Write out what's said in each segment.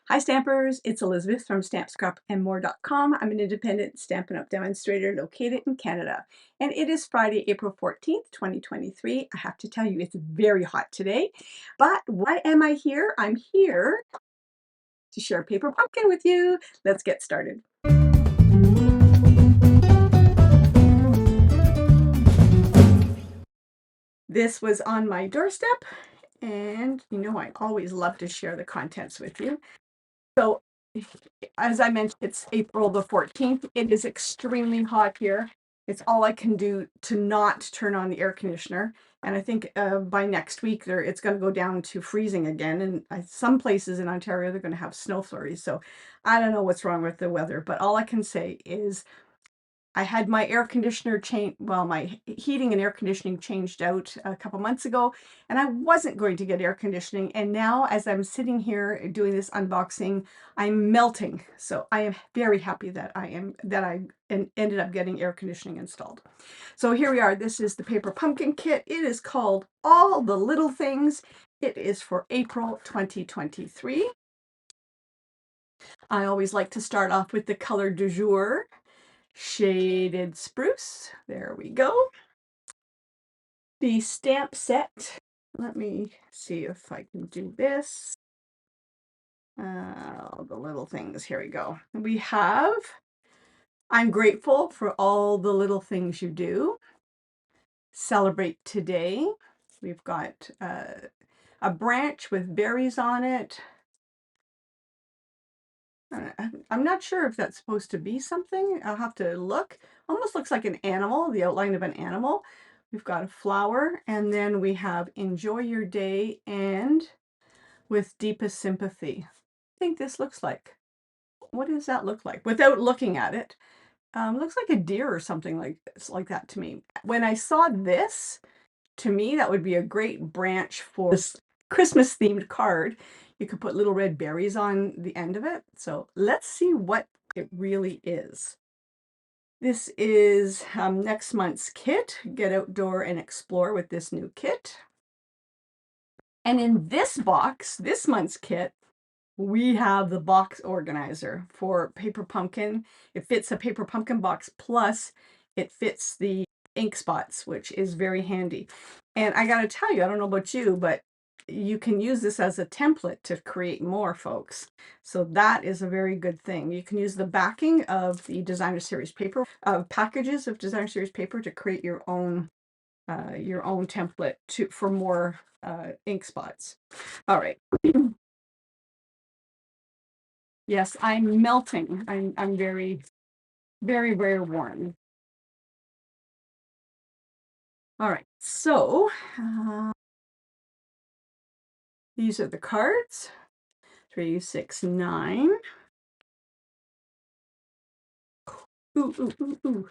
Hi Stampers, it's Elizabeth from StampScrapAndMore.com. I'm an independent Stampin' Up! Demonstrator located in Canada. And it is Friday, April 14th, 2023. I have to tell you, it's very hot today. But why am I here? I'm here to share Paper Pumpkin with you. Let's get started. This was on my doorstep, and you know I always love to share the contents with you. So, as I mentioned, it's April the 14th. It is extremely hot here. It's all I can do to not turn on the air conditioner. And I think by next week, it's going to go down to freezing again. And some places in Ontario, they're going to have snow flurries. So I don't know what's wrong with the weather, but all I can say is I had my air conditioner change, well, my heating and air conditioning changed out a couple months ago, and I wasn't going to get air conditioning. And now, as I'm sitting here doing this unboxing, I'm melting. So I am very happy that I ended up getting air conditioning installed. So here we are. This is the Paper Pumpkin kit. It is called All the Little Things. It is for April 2023. I always like to start off with the color du jour. Shaded spruce. There we go. The stamp set. Let me see if I can do this. The little things. Here we go. We have, I'm grateful for all the little things you do. Celebrate today. We've got a branch with berries on it. I'm not sure if that's supposed to be something. I'll have to look. Almost looks like an animal, the outline of an animal. We've got a flower, and then we have enjoy your day and with deepest sympathy. I think this looks like, what does that look like? Without looking at it, looks like a deer or something like that to me. When I saw this, to me, that would be a great branch for this Christmas themed card. You could put little red berries on the end of it. So let's see what it really is. This is next month's kit. Get outdoor and explore with this new kit. And in this box, this month's kit, we have the box organizer for Paper Pumpkin. It fits a Paper Pumpkin box, plus it fits the ink spots, which is very handy. And I gotta tell you, I don't know about you, but you can use this as a template to create more, folks. So that is a very good thing. You can use the backing of the Designer Series paper, packages of Designer Series paper to create your own template for more ink spots. All right. Yes, I'm melting. I'm very, very, very warm. All right, so these are the cards. 3, 6, 9. Ooh, ooh, ooh, ooh.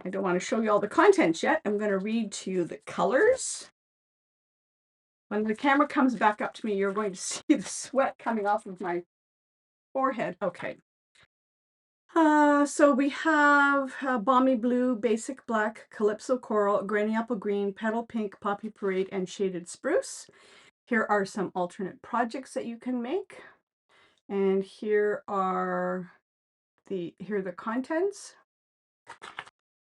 I don't want to show you all the contents yet. I'm going to read to you the colors. When the camera comes back up to me, you're going to see the sweat coming off of my forehead. Okay. So we have Balmy Blue, Basic Black, Calypso Coral, Granny Apple Green, Petal Pink, Poppy Parade, and Shaded Spruce. Here are some alternate projects that you can make. And here are the contents.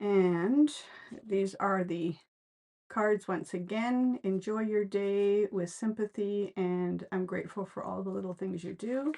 And these are the cards once again. Enjoy your day with sympathy, and I'm grateful for all the little things you do.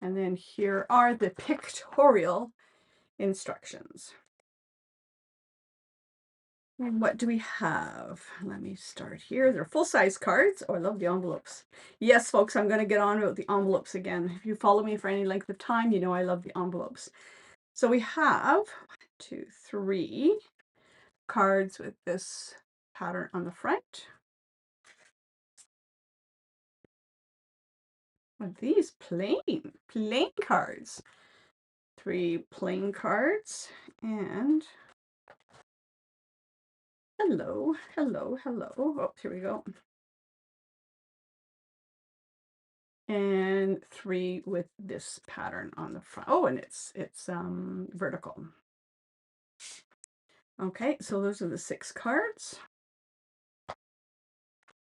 And then here are the pictorial instructions. And what do we have? Let me start here. They're full-size cards. Oh, I love the envelopes. Yes, folks, I'm going to get on with the envelopes again. If you follow me for any length of time, you know I love the envelopes. So we have 1, 2, 3 cards with this pattern on the front. Are these plain cards? 3 plain cards, and hello, hello, hello. Oh, here we go. And 3 with this pattern on the front. Oh, and it's vertical. Okay, so those are the 6 cards.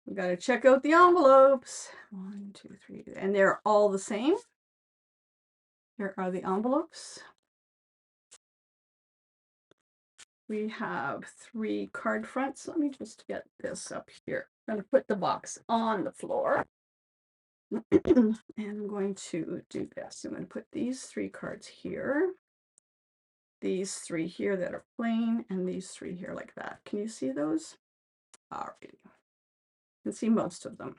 We got to check out the envelopes. 1, 2, 3, and they're all the same. Here are the envelopes. We have 3 card fronts. Let me just get this up here. I'm going to put the box on the floor. And I'm going to do this. I'm going to put these 3 cards here. These 3 here that are plain, and these 3 here like that. Can you see those? All right. You can see most of them.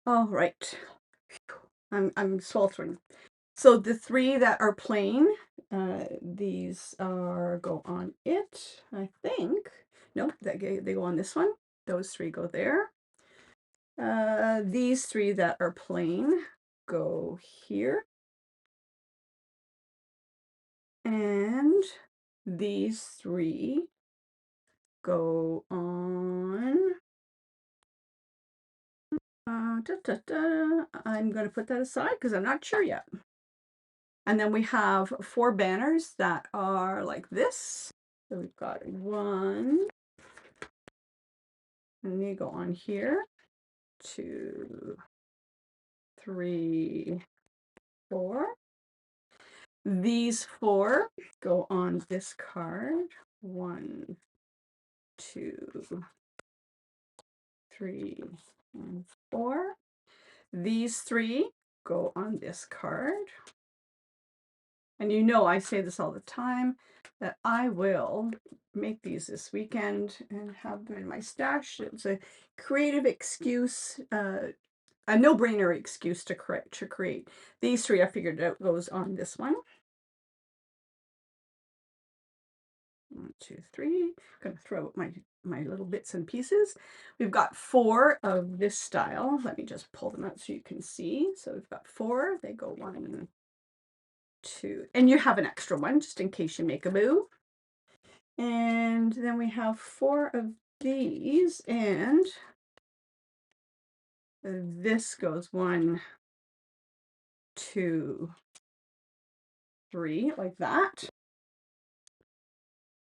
All right. I'm sweltering. So the 3 that are plain, these are go on it, I think. Nope, they go on this one. Those 3 go there. These 3 that are plain go here. And these 3 go on. I'm going to put that aside because I'm not sure yet. And then we have 4 banners that are like this. So we've got 1, and they go on here. 2, 3, 4. These 4 go on this card. 1, 2, 3, and 4. These 3 go on this card. And you know, I say this all the time, that I will make these this weekend and have them in my stash. It's a creative excuse, a no-brainer excuse to create. These 3 I figured out goes on this one. 1, 2, 3. I'm going to throw out my little bits and pieces. We've got 4 of this style. Let me just pull them out so you can see. So we've got 4. They go 1, 2, and you have an extra one just in case you make a move. And then we have 4 of these, and this goes 1, 2, 3, like that.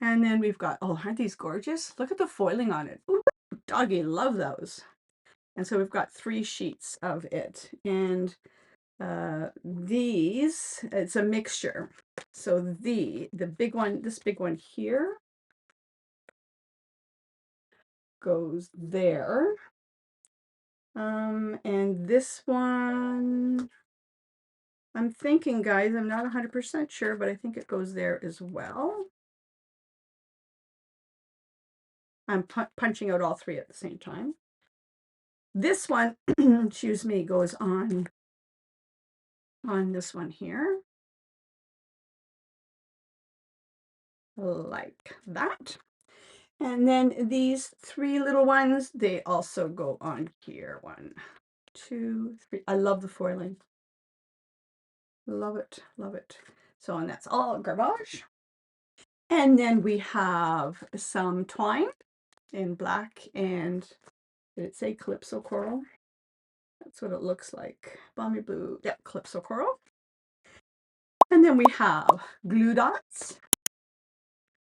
And then we've got, oh, aren't these gorgeous? Look at the foiling on it. Ooh, doggy, love those. And so we've got 3 sheets of it. And these, it's a mixture. So the big one, this big one here goes there. And this one, I'm thinking, guys, I'm not 100% sure, but I think it goes there as well. I'm punching out all 3 at the same time. This one, excuse me, goes on this one here. Like that. And then these 3 little ones, they also go on here. 1, 2, 3. I love the foiling. Love it, love it. So, and that's all garbage. And then we have some twine in black, and did it say Calypso Coral? That's what it looks like. Balmy blue, yeah, Calypso Coral. And then we have glue dots,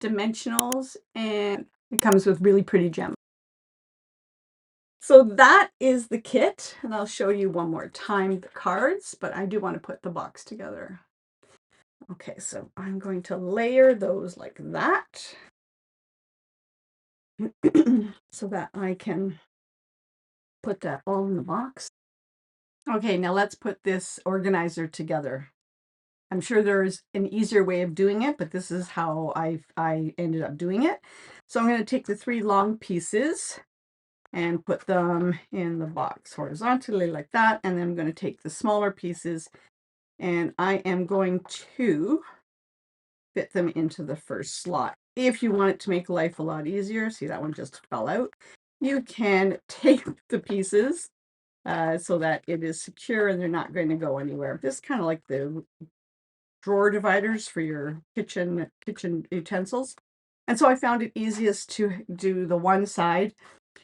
dimensionals, and it comes with really pretty gems. So that is the kit, and I'll show you one more time the cards, but I do want to put the box together. Okay, so I'm going to layer those like that so that I can put that all in the box. Okay, now let's put this organizer together. I'm sure there's an easier way of doing it, but this is how I ended up doing it. So I'm going to take the 3 long pieces and put them in the box horizontally like that. And then I'm going to take the smaller pieces and I am going to fit them into the first slot. If you want it to make life a lot easier, see that one just fell out, you can take the pieces so that it is secure and they're not going to go anywhere. This is kind of like the drawer dividers for your kitchen utensils. And so I found it easiest to do the one side,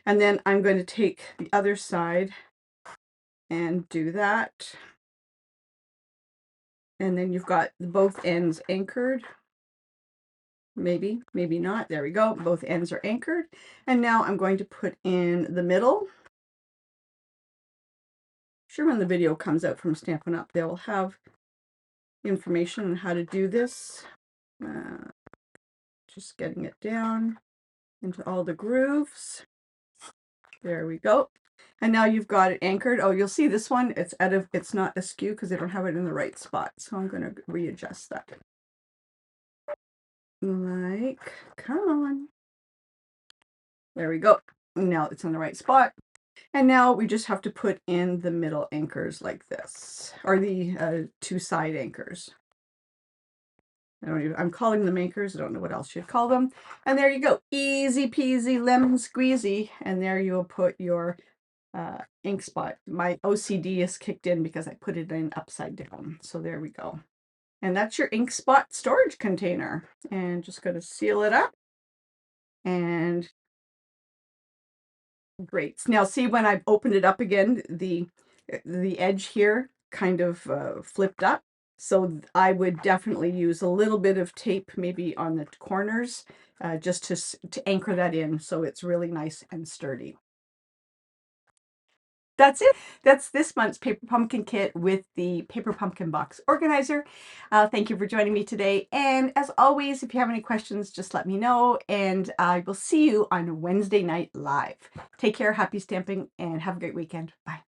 and then I'm going to take the other side and do that. And then you've got both ends anchored. Maybe, maybe not. There we go. Both ends are anchored. And now I'm going to put in the middle. Sure, when the video comes out from Stampin' Up, they'll have information on how to do this. Just getting it down into all the grooves. There we go. And now you've got it anchored. Oh, you'll see this one, it's not askew because they don't have it in the right spot. So I'm going to readjust that. Like, come on. There we go. Now it's in the right spot. And now we just have to put in the middle anchors like this, or the two side anchors. I'm calling them anchors. I don't know what else you'd call them. And there you go. Easy peasy lemon squeezy. And there you'll put your ink spot. My OCD is kicked in because I put it in upside down. So there we go. And that's your ink spot storage container. And just going to seal it up. And great. Now see, when I've opened it up again, the edge here kind of flipped up. So I would definitely use a little bit of tape maybe on the corners just to anchor that in so it's really nice and sturdy. That's it. That's this month's Paper Pumpkin Kit with the Paper Pumpkin Box Organizer. Thank you for joining me today. And as always, if you have any questions, just let me know. And I will see you on Wednesday night live. Take care, happy stamping, and have a great weekend. Bye.